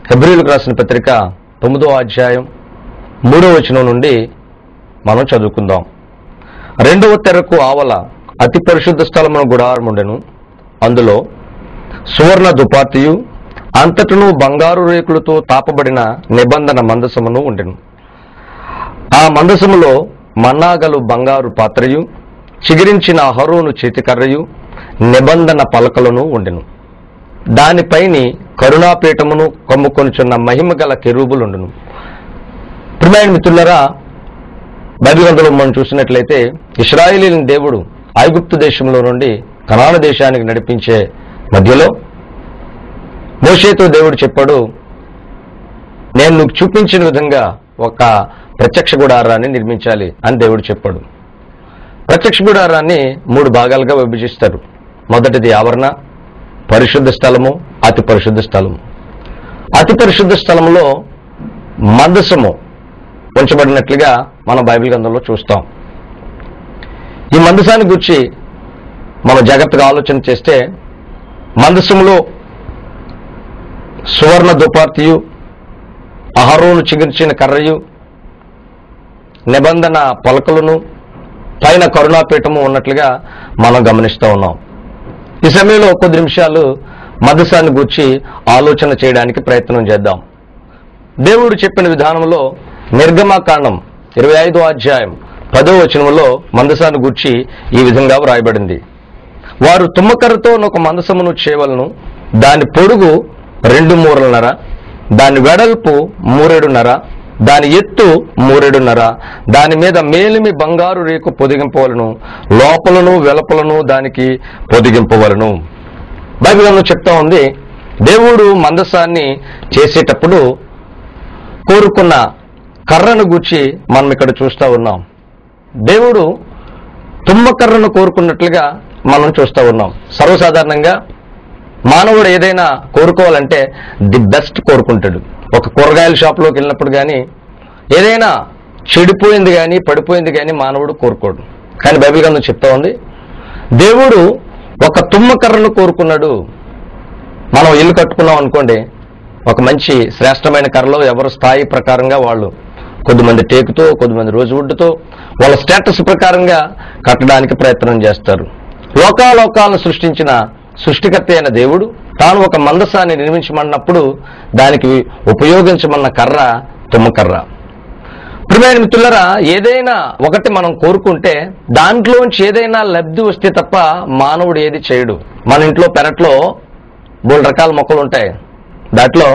హెబ్రీయులకు రాసిన పత్రిక 9వ అధ్యాయం 3వ వచనం నుండి మనం చదువుకుందాం. 2వ తెరకు ఆవల అతి పరిశుద్ధ స్థలమున గుడారముండెను. అందులో సువర్ణ దుపార్తియు అంతటను బంగారు రేకులతో తాపబడిన నిబంధన మందసమును ఉండెను. ఆ మందసములో మన్నాగలు బంగారు పాత్రయు చిగిరించిన అహరోను చేతికర్రయు నిబంధన పలకలను ఉండెను. దానిపైని కరుణాపీఠమును కమ్ముకొనుచున్న మహిమ గల కెరూబులుండును. ప్రియమైన మిత్రులారా, బైబిల్ గ్రంథంలో మనం చూసినట్లయితే ఇశ్రాయేలీయుల దేవుడు ఐగుప్తు దేశంలో నుండి కనాను దేశానికి నడిపించే మధ్యలో మోషేతో దేవుడు చెప్పాడు, నేను నువ్వు చూపించిన విధంగా ఒక ప్రత్యక్ష గుడారాన్ని నిర్మించాలి అని దేవుడు చెప్పాడు. ప్రత్యక్ష గుడారాన్ని 3 భాగాలుగా విభజిస్తారు. మొదటిది ఆవరణ, పరిశుద్ధ స్థలము, అతి పరిశుద్ధ స్థలము. అతి పరిశుద్ధ స్థలములో మందసము ఉంచబడినట్లుగా మనం బైబిల్ గ్రంథంలో చూస్తాం. ఈ మందసాన్ని గురించి మనం జాగ్రత్తగా ఆలోచన చేస్తే మందసములో సువర్ణ దుపార్తియు అహరోను చిగిర్చిన కర్రయు నిబంధన పలకలను పైన కరుణాపీఠము ఉన్నట్లుగా మనం గమనిస్తూ ఉన్నాం. ఈ సమయంలో కొద్ది నిమిషాలు మందసాన్ని గూర్చి ఆలోచన చేయడానికి ప్రయత్నం చేద్దాం. దేవుడు చెప్పిన విధానంలో నిర్గమకాండం 25వ అధ్యాయం 10వ వచనంలో మందసాన్ని గూర్చి ఈ విధంగా వ్రాయబడింది. వారు తుమ్మకర్రతో ఒక మందసమును చేయవలను. దాని పొడుగు 2 మూరలున్నర, దాని వెడల్పు 3.5, దాని ఎత్తు 3.5, దాని మీద మేలిమి బంగారు రేకు పొదిగింపవలను, లోపలను వెలుపలను దానికి పొదిగింపవలను. బైబిల్లో చెప్తా ఉంది, దేవుడు మందసాన్ని చేసేటప్పుడు కోరుకున్న కర్రను గూర్చి మనం ఇక్కడ చూస్తూ ఉన్నాం. దేవుడు తుమ్మకర్రను కోరుకున్నట్లుగా మనం చూస్తూ ఉన్నాం. సర్వసాధారణంగా మానవుడు ఏదైనా కోరుకోవాలంటే ది బెస్ట్ కోరుకుంటాడు. ఒక కూరగాయల షాప్లోకి వెళ్ళినప్పుడు కానీ ఏదైనా చెడిపోయింది కానీ పడిపోయింది కానీ మానవుడు కోరుకోడు. కానీ బైబిల్ గ్రంథం చెప్తా ఉంది, దేవుడు ఒక తుమ్మకర్రను కోరుకున్నాడు. మనం ఇల్లు కట్టుకున్నాం అనుకోండి, ఒక మంచి శ్రేష్టమైన కర్రలో ఎవరు స్థాయి ప్రకారంగా వాళ్ళు కొద్దిమంది టేకుతో, కొద్దిమంది రోజువుడ్డుతో వాళ్ళ స్టేటస్ ప్రకారంగా కట్టడానికి ప్రయత్నం చేస్తారు. లోకాలను సృష్టించిన సృష్టికర్త అయిన దేవుడు తాను ఒక మందసాన్ని నిర్మించమన్నప్పుడు దానికి ఉపయోగించమన్న కర్ర తుమ్మకర్ర. ప్రియమైన మిత్రులారా, ఏదైనా ఒకటి మనం కోరుకుంటే దాంట్లోంచి ఏదైనా లబ్ధి వస్తే తప్ప మానవుడు ఏది చేయడు. మన ఇంట్లో పెరట్లో 3 రకాల మొక్కలు ఉంటాయి. దాంట్లో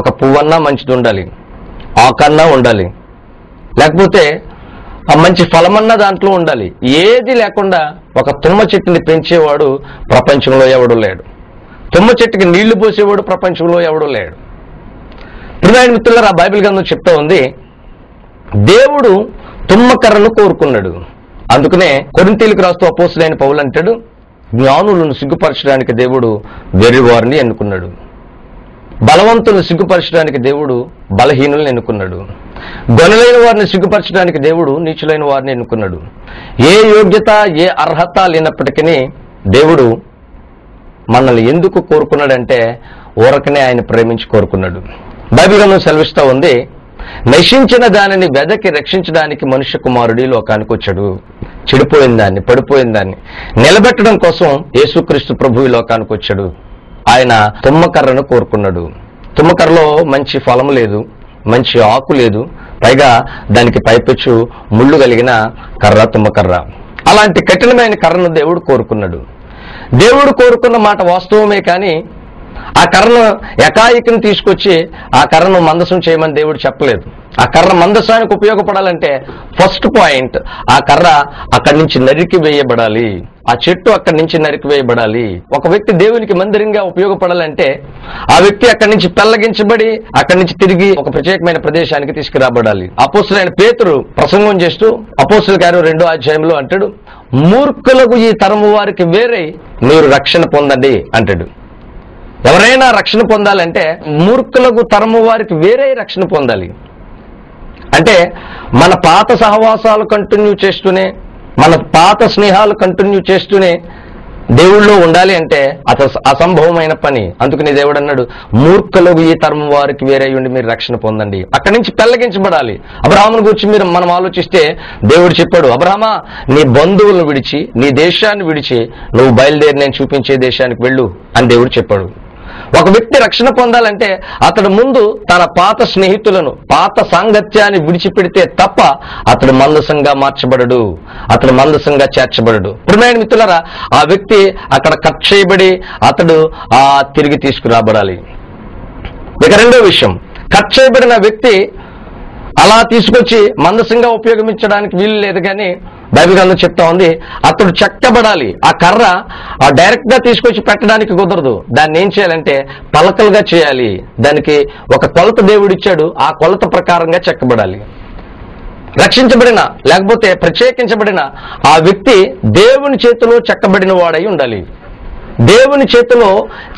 ఒక పువ్వన్నా మంచిది ఉండాలి, ఆకన్నా ఉండాలి, లేకపోతే ఆ మంచి ఫలమన్నా దాంట్లో ఉండాలి. ఏది లేకుండా ఒక తుమ్మ చెట్టుని పెంచేవాడు ప్రపంచంలో ఎవడు లేడు. తుమ్మ చెట్టుకి నీళ్లు పోసేవాడు ప్రపంచంలో ఎవడు లేడు. ప్రియమైన మిత్రులారా, బైబిల్ గ్రంథం చెప్తా ఉంది, దేవుడు తుమ్మకర్రను కోరుకున్నాడు. అందుకనే కొరింథీయులకు రాస్తూ అపోస్తలుడైన పౌలు అంటాడు, జ్ఞానులను సిగ్గుపరచడానికి దేవుడు వెర్రివారిని ఎన్నుకున్నాడు, బలవంతులను సిగ్గుపరచడానికి దేవుడు బలహీనులను ఎన్నుకున్నాడు, గనులైన వారిని సిగ్గుపరచడానికి దేవుడు నీచులైన వారిని ఎన్నుకున్నాడు. ఏ యోగ్యత ఏ అర్హత లేనప్పటికీ దేవుడు మనల్ని ఎందుకు కోరుకున్నాడంటే ఊరకనే ఆయన ప్రేమించి కోరుకున్నాడు. బైబిల్ గ్రంథం సెలవిస్తూ ఉంది, నశించిన దానిని వెదకి రక్షించడానికి మనుష్య కుమారుడి లోకానికి వచ్చాడు. చెడిపోయిన దాన్ని, పడిపోయిన దాన్ని నిలబెట్టడం కోసం యేసుక్రీస్తు ప్రభు ఈ లోకానికి వచ్చాడు. ఆయన తుమ్మకర్రను కోరుకున్నాడు. తుమ్మకర్రలో మంచి ఫలం లేదు, మంచి ఆకు లేదు, పైగా దానికి పైపెచ్చు ముళ్ళు కలిగిన కర్ర తుమ్మకర్ర. అలాంటి కఠినమైన కర్రను దేవుడు కోరుకున్నాడు. దేవుడు కోరుకున్న మాట వాస్తవమే, కానీ ఆ కర్రను ఎకాయికను తీసుకొచ్చి ఆ కర్రను మందసం చేయమని దేవుడు చెప్పలేదు. ఆ కర్ర మందసానికి ఉపయోగపడాలంటే ఫస్ట్ పాయింట్, ఆ కర్ర అక్కడి నుంచి నరికి వేయబడాలి, ఆ చెట్టు అక్కడి నుంచి నరికి వేయబడాలి. ఒక వ్యక్తి దేవునికి మందిరంగా ఉపయోగపడాలంటే ఆ వ్యక్తి అక్కడి నుంచి పెళ్లగించబడి అక్కడి నుంచి తిరిగి ఒక ప్రత్యేకమైన ప్రదేశానికి తీసుకురాబడాలి. అపోస్తలుడైన పేతురు ప్రసంగం చేస్తూ అపోస్తలుల కార్యం 2వ అధ్యాయంలో అంటాడు, మూర్ఖులకు ఈ తరము వారికి వేరే మీరు రక్షణ పొందండి అంటాడు. ఎవరైనా రక్షణ పొందాలంటే మూర్ఖులకు తరము వారికి వేరే రక్షణ పొందాలి. అంటే మన పాత సహవాసాలు కంటిన్యూ చేస్తూనే, మన పాత స్నేహాలు కంటిన్యూ చేస్తూనే దేవుళ్ళో ఉండాలి అంటే అసంభవమైన పని. అందుకని దేవుడు అన్నాడు, మూర్ఖులకు ఈ తరం వారికి వేరే ఉండి మీరు రక్షణ పొందండి, అక్కడి నుంచి పెళ్లగించబడాలి. అబ్రహామును గురించి మనం ఆలోచిస్తే దేవుడు చెప్పాడు, అబ్రహామా నీ బంధువులను విడిచి నీ దేశాన్ని విడిచి నువ్వు బయలుదేరి నేను చూపించే దేశానికి వెళ్ళు అని దేవుడు చెప్పాడు. ఒక వ్యక్తి రక్షణ పొందాలంటే అతడు ముందు తన పాత స్నేహితులను, పాత సాంగత్యాన్ని విడిచిపెడితే తప్ప అతడు మందసంగా మార్చబడడు, అతడు మందసంగా చేర్చబడడు. ప్రియమైన మిత్రులారా, ఆ వ్యక్తి అక్కడ కట్ చేయబడి అతడు తిరిగి తీసుకురాబడాలి. ఇక రెండో విషయం, కట్ చేయబడిన వ్యక్తి అలా తీసుకొచ్చి మందసంగా ఉపయోగించడానికి వీలు లేదు. కానీ బైబిల్ గ్రంథం చెప్తా ఉంది, అతడు చెక్కబడాలి. ఆ కర్ర డైరెక్ట్ గా తీసుకొచ్చి పెట్టడానికి కుదరదు. దాన్ని ఏం చేయాలంటే పలకలుగా చేయాలి. దానికి ఒక కొలత దేవుడు ఇచ్చాడు, ఆ కొలత ప్రకారంగా చెక్కబడాలి. రక్షించబడిన లేకపోతే ప్రత్యేకించబడిన ఆ వ్యక్తి దేవుని చేతిలో చెక్కబడిన వాడై ఉండాలి. దేవుని చేతిలో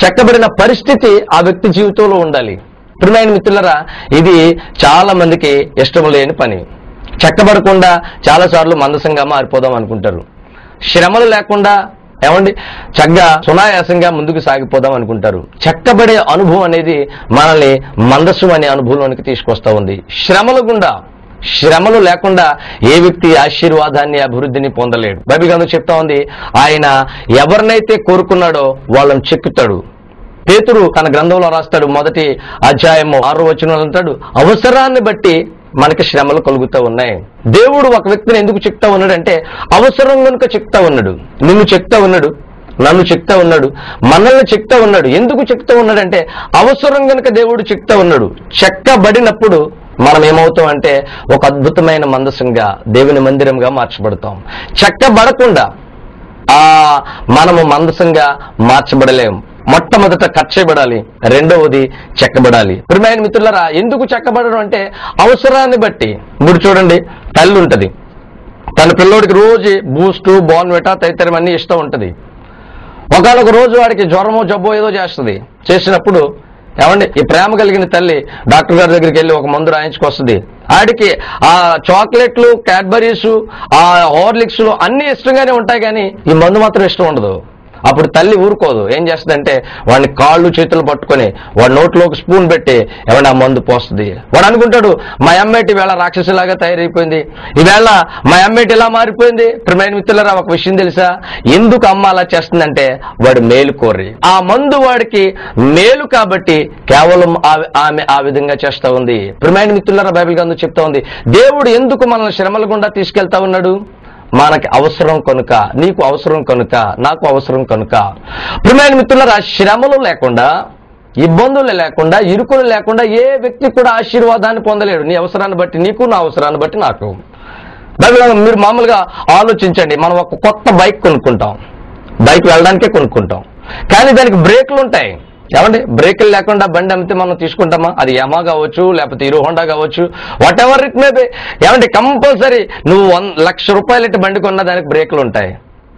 చెక్కబడిన పరిస్థితి ఆ వ్యక్తి జీవితంలో ఉండాలి. ప్రియమైన మిత్రులారా, ఇది చాలా మందికి ఇష్టం లేని పని. చెక్కబడకుండా చాలాసార్లు మందసంగా మారిపోదాం అనుకుంటారు. శ్రమలు లేకుండా చక్కగా సునాయాసంగా ముందుకు సాగిపోదాం అనుకుంటారు. చెక్కబడే అనుభవం అనేది మనల్ని మందస్సు అనే అనుభవంలోనికి తీసుకొస్తా ఉంది. శ్రమలు లేకుండా ఏ వ్యక్తి ఆశీర్వాదాన్ని, అభివృద్ధిని పొందలేడు. బైబిల్ గ్రంథం చెప్తా ఉంది, ఆయన ఎవరినైతే కోరుకున్నాడో వాళ్ళని చెక్కుతాడు. పేతురు తన గ్రంథంలో రాస్తాడు, 1వ అధ్యాయము 6వ వచనంలో అంటాడు, అవసరాన్ని బట్టి మనకి శ్రమలు కలుగుతూ ఉన్నాయి. దేవుడు ఒక వ్యక్తిని ఎందుకు చెప్తా ఉన్నాడంటే అవసరం కనుక చెప్తా ఉన్నాడు. నిన్ను చెప్తా ఉన్నాడు, నన్ను చెప్తా ఉన్నాడు, మనల్ని చెప్తా ఉన్నాడు. ఎందుకు చెప్తా ఉన్నాడంటే అవసరం కనుక దేవుడు చెప్తా ఉన్నాడు. చెక్కబడినప్పుడు మనం ఏమవుతాం అంటే ఒక అద్భుతమైన మందసంగా, దేవుని మందిరంగా మార్చబడతాం. చెక్కబడకుండా మనము మందసంగా మార్చబడలేము. మొట్టమొదట కట్ చేయబడాలి, రెండవది చెక్కబడాలి. ప్రియమైన మిత్రులారా, ఎందుకు చెక్కబడడం అంటే అవసరాన్ని బట్టి. మీరు చూడండి, తల్లి ఉంటుంది, తన పిల్లోడికి రోజు బూస్టు, బోర్న్విటా తదితరం అన్ని ఇష్టం ఉంటుంది. ఒకనొక రోజు వాడికి జ్వరమో జబ్బో ఏదో చేసినప్పుడు ఈ ప్రేమ కలిగిన తల్లి డాక్టర్ గారి దగ్గరికి వెళ్ళి ఒక మందు రాయించుకొస్తుంది. ఆడికి ఆ చాక్లెట్లు, క్యాడ్బరీస్, ఆ హార్లిక్స్ అన్ని ఇష్టంగానే ఉంటాయి, కానీ ఈ మందు మాత్రం ఇష్టం ఉండదు. అప్పుడు తల్లి ఊరుకోదు. ఏం చేస్తుందంటే వాడిని కాళ్ళు చేతులు పట్టుకొని వాడి నోట్లోకి స్పూన్ పెట్టి ఆ మందు పోస్తుంది. వాడు అనుకుంటాడు, మా అమ్మేటి ఈవేళ రాక్షసులాగా తయారైపోయింది, ఈవేళ మా అమ్మేటి ఇలా మారిపోయింది. ప్రియమైన మిత్రులారా, ఒక విషయం తెలుసా? ఎందుకు అమ్మ అలా చేస్తుందంటే వాడు మేలు కోరి, ఆ మందు వాడికి మేలు కాబట్టి కేవలం ఆమె ఆ విధంగా చేస్తా ఉంది. ప్రియమైన మిత్రులారా, బైబిల్ గ్రంథం చెప్తా ఉంది, దేవుడు ఎందుకు మనల్ని శ్రమల గుండా తీసుకెళ్తా ఉన్నాడు? మనకి అవసరం కనుక, నీకు అవసరం కనుక, నాకు అవసరం కనుక. ప్రియమైన మిత్రులారా, శ్రమలు లేకుండా, ఇబ్బందులు లేకుండా, ఇరుకులు లేకుండా ఏ వ్యక్తి కూడా ఆశీర్వాదాన్ని పొందలేడు. నీ అవసరాన్ని బట్టి నీకు, నా అవసరాన్ని బట్టి నాకు. మీరు మామూలుగా ఆలోచించండి, మనం ఒక కొత్త బైక్ కొనుక్కుంటాం, బైక్ వెళ్ళడానికే కొనుక్కుంటాం, కానీ దానికి బ్రేక్లు ఉంటాయి. బ్రేకులు లేకుండా బండి అమ్మితే మనం తీసుకుంటామా? అది యమా కావచ్చు, లేకపోతే హీరో హోండా కావచ్చు, what ever it may be. Compulsory నువ్వు 1,00,000 రూపాయలు బండి కొన్నా దానికి బ్రేకులు ఉంటాయి.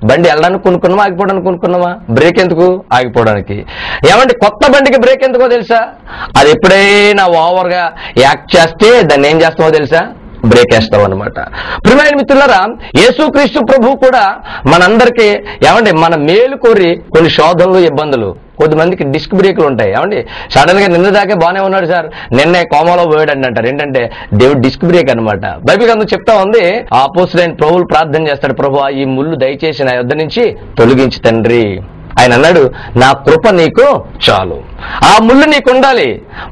బండి వెళ్ళడానికి కొనుక్కున్నామా, ఆగిపోవడానికి కొనుక్కున్నామా? బ్రేక్ ఎందుకు? ఆగిపోవడానికి. కొత్త బండికి బ్రేక్ ఎందుకో తెలుసా? అది ఎప్పుడైనా ఓవర్గా యాక్ట్ చేస్తే దాన్ని ఏం చేస్తామో తెలుసా? బ్రేక్ వేస్తాం అనమాట. ప్రియమైన మిత్రులారా, యేసుక్రీస్తు ప్రభు కూడా మనందరికీ మన మేలు కోరి కొన్ని శోధనలు, ఇబ్బందులు, కొద్దిమందికి డిస్క్ బ్రేక్లు ఉంటాయి. సడన్ గా నిన్న దాకా బాగానే ఉన్నాడు సార్, నిన్నే కోమాలో పోయాడు అంటారు. ఏంటంటే దేవుడు డిస్క్ బ్రేక్ అనమాట. బైబిల్ గ్రంథం చెప్తా ఉంది, అపోస్తలుడైన పౌలు ప్రార్థన చేస్తాడు, ప్రభువా ఈ ముళ్ళు దయచేసి నా యొద్ద నుంచి తొలగించి తండ్రి. ఆయన అన్నాడు, నా కృప నీకు చాలు. ఆ ముళ్ళు నీకు ఉండాలి.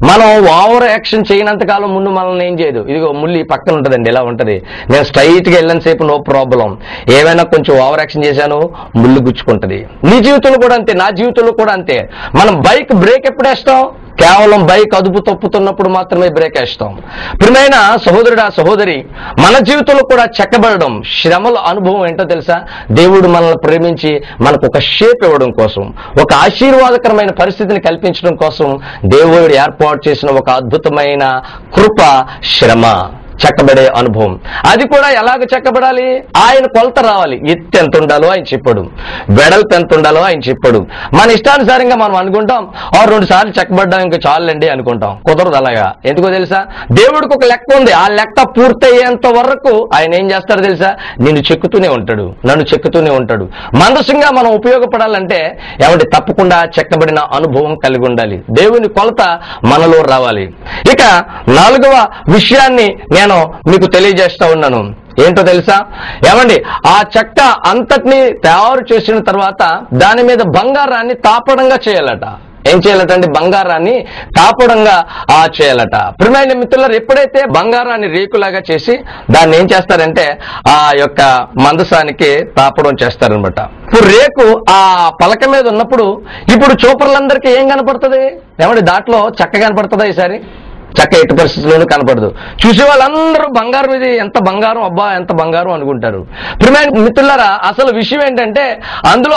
మనం ఓవర్ యాక్షన్ చేయనంత కాలం ముందు మనల్ని ఏం చేయదు. ఇదిగో ముళ్ళు ఈ పక్కన ఉంటుందండి, ఇలా ఉంటుంది. నేను స్ట్రైట్ గా వెళ్ళిన సేపు నో ప్రాబ్లం. ఏమైనా కొంచెం ఓవర్ యాక్షన్ చేశాను, ముళ్ళు గుచ్చుకుంటది. నీ జీవితంలో కూడా అంతే, నా జీవితంలో కూడా అంతే. మనం బైక్ బ్రేక్ ఎప్పుడు వేస్తాం? కేవలం బైక్ అదుపు తప్పుతున్నప్పుడు మాత్రమే బ్రేక్ వేస్తాం. ప్రియమైన సహోదరుడా, సహోదరి, మన జీవితంలో కూడా చెక్కబడడం, శ్రమల అనుభవం ఏంటో తెలుసా? దేవుడు మనల్ని ప్రేమించి మనకు ఒక షేప్ ఇవ్వడం కోసం, ఒక ఆశీర్వాదకరమైన పరిస్థితిని కల్పించడం కోసం దేవుడు ఏర్పాటు చేసిన ఒక అద్భుతమైన కృప శ్రమ. చెక్కబడే అనుభవం. అది కూడా ఎలాగ చెక్కబడాలి? ఆయన కొలత రావాలి. ఎత్తు ఎంత ఉండాలో ఆయన చెప్పాడు, వెడల్పు ఎంత ఉండాలో ఆయన చెప్పాడు. మన ఇష్టానుసారంగా మనం అనుకుంటాం, 2 సార్లు చెక్కబడ్డాం ఇంకా చాలండి అనుకుంటాం. కుదరదు అలాగా. ఎందుకో తెలుసా? దేవుడికి ఒక లెక్క ఉంది. ఆ లెక్క పూర్తయ్యేంత వరకు ఆయన ఏం చేస్తాడో తెలుసా? నిన్ను చెక్కుతూనే ఉంటాడు, నన్ను చెక్కుతూనే ఉంటాడు. మందసంగా మనం ఉపయోగపడాలంటే ఏమంటే తప్పకుండా చెక్కబడిన అనుభవం కలిగి ఉండాలి. దేవుని కొలత మనలో రావాలి. ఇక 4వ విషయాన్ని నేను మీకు తెలియజేస్తా ఉన్నాను. ఏంటో తెలుసా? ఏమండి, ఆ చెక్క అంతటిని తయారు చేసిన తర్వాత దాని మీద బంగారాన్ని తాపడంగా చేయాలట. ఏం చేయాలటండి? బంగారాన్ని తాపడంగా చేయాలట. ప్రియమైన మిత్రులారా, ఎప్పుడైతే బంగారాన్ని రేకులాగా చేసి దాన్ని ఏం చేస్తారంటే ఆ యొక్క మందసానికి తాపడం చేస్తారనమాట. ఇప్పుడు రేకు ఆ పలక మీద ఉన్నప్పుడు ఇప్పుడు చూపర్లందరికీ ఏం కనపడుతుంది? ఏమండి, దాంట్లో చెక్క కనపడుతుందా? ఈసారి చెక్క ఎట్టి పరిస్థితుల్లోనూ కనపడదు. చూసే వాళ్ళందరూ బంగారం, ఇది ఎంత బంగారం, అబ్బా ఎంత బంగారం అనుకుంటారు. ప్రియమైన మిత్రులారా, అసలు విషయం ఏంటంటే అందులో